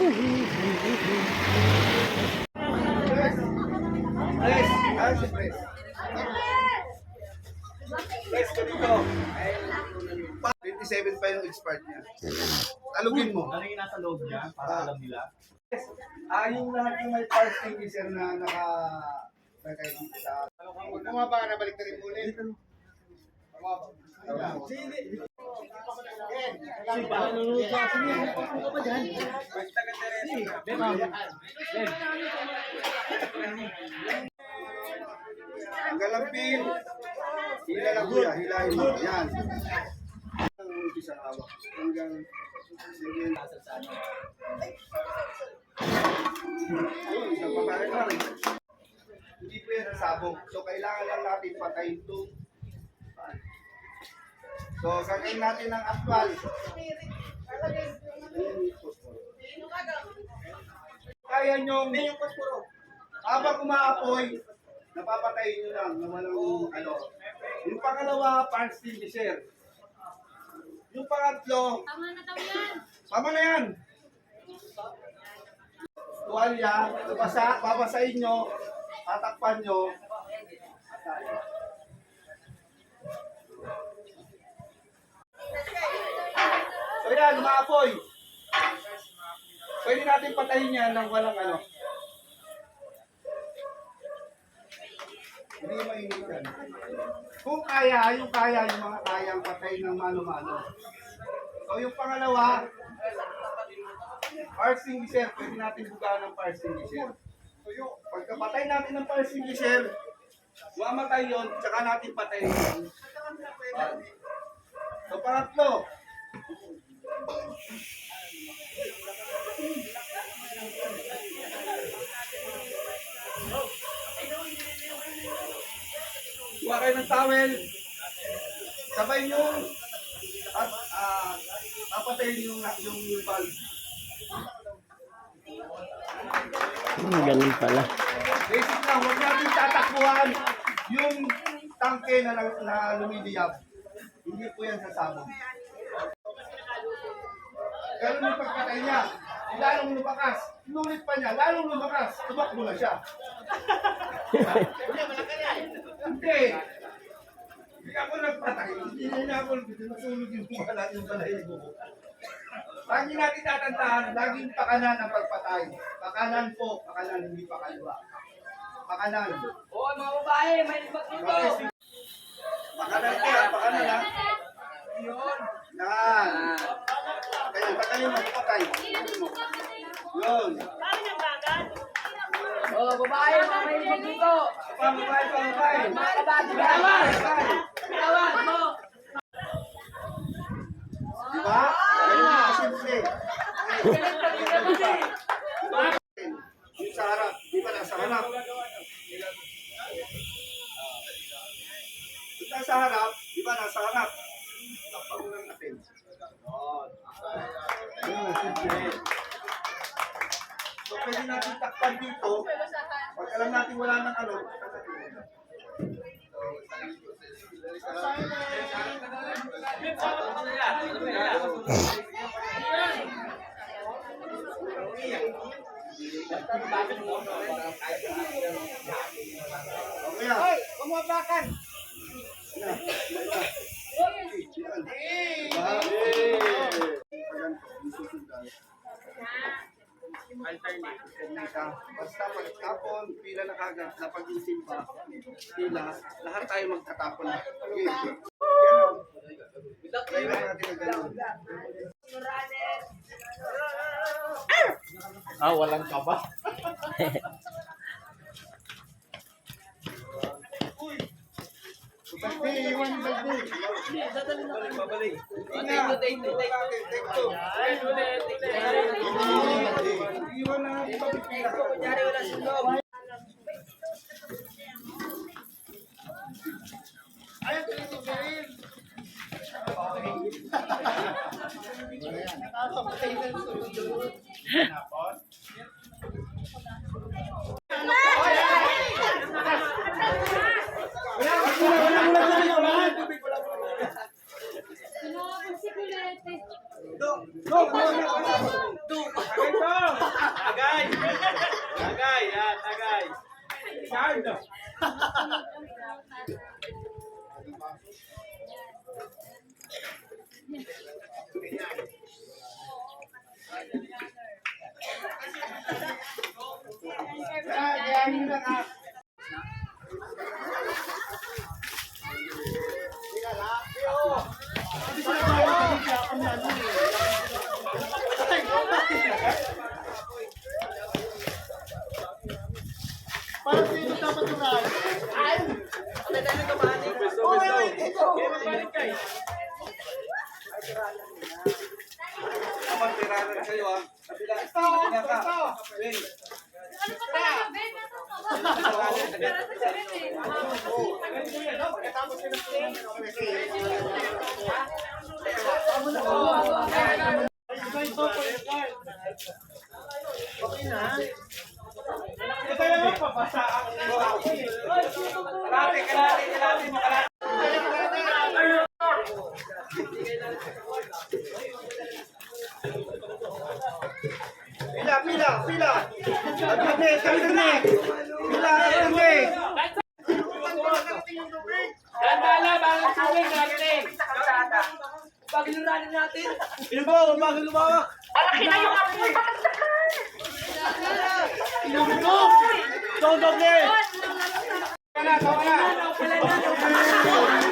Press! Ah, si Press. Press ka dito. 27 pa yung expired niya. Talugin mo. Ano yung nasa loob niya para alam nila? Yung lahat yung may parking sir na naka dito sa... Kung ba nabalik na rin ulit? Ang galampin. Hila lang kuya, hilahin mo. Yan. Ang umpisa hawak. Hanggang... Sige. Ayun, isang paparin lang. Hindi po yan nasabog. So, kailangan lang natin patayin ito. So, gagawin natin ng actual. Kaya nyo, habang umaapoy, napapatayin nyo lang na walang ano. Yung pangalawa, fire extinguisher. Yung pangatlo, tama na yan. Tuwalya, babasahin nyo, tatakpan nyo. So yan, umaapoy. Pwede natin patayin yan ng walang ano. Hindi mainit yan. Kung kaya, yung mga kayang patay ng mano-mano. So yung pangalawa, fire extinguisher. Pwede natin bugaan ng fire extinguisher. So yung pagkapatay natin ng fire extinguisher, mamatay yun, tsaka natin patayin yun. So pangatlo, kuha kayo ng towel, sabay nyo, at papatayin yung bulb. Ganun pala. Basic lang, huwag natin tatakbuhan yung tangke na lumiliyab. Hindi po yan sasabog. Ganun yung pagkatay niya. Lalong lumakas. Inulit pa niya. Lalong lumakas. Tumakbo na siya. Hindi. Hindi ako nagpatay. Hindi na ako natulog yung balahibo ko. Lagi natin tatandaan, laging pakanan ang pagpatay. Pakanan po, pakanan, hindi pakaliwa. Pakanan. Oo, mga babae, may libat dito. Pakanan po, pakanan ha. Yan. Kaya, tagalin mo, patay. Yun. Oo, babae, may libat dito. Babae. Mga kabati, bitawan. Bitawan mo. Diba? Ganun na, simple. Yung sa harap, di ba nasa harap? Yung nasa harap, di ba nasa harap? Takpan mo lang natin. Yun, simple. So, pwede natin takpan dito. Pag alam natin wala nang ano, Hoy, kumabakan. Basta pagtapon, pila na kagad, na pag-isip pa, pila, lahat tayo magtatapon. Kaya natin ang ganun. Walang kaba. Bagdi, iwan yung bagdi. Babalik. Take two. Iwan na natin pagpipila. Kunyari wala sa loob. Ayaw tuloy mo garin. Nakakapatay na sa sunod. Go! Tagay! Tagay, yan, tagay. Guard. Kaya yun lang ah. Parang sino dapat tumahan? Magtiranan kayo ah. Kabila. Kabila ka. Wait. Ano pa talaga, Ben? Para sa galit eh. Ito yung papasa ang kalate, makalate. Pila. Tabi. Pila. Gandala, bakit tubig natin? Pagiluranin natin. Malaki na yung apoy. Tawa na.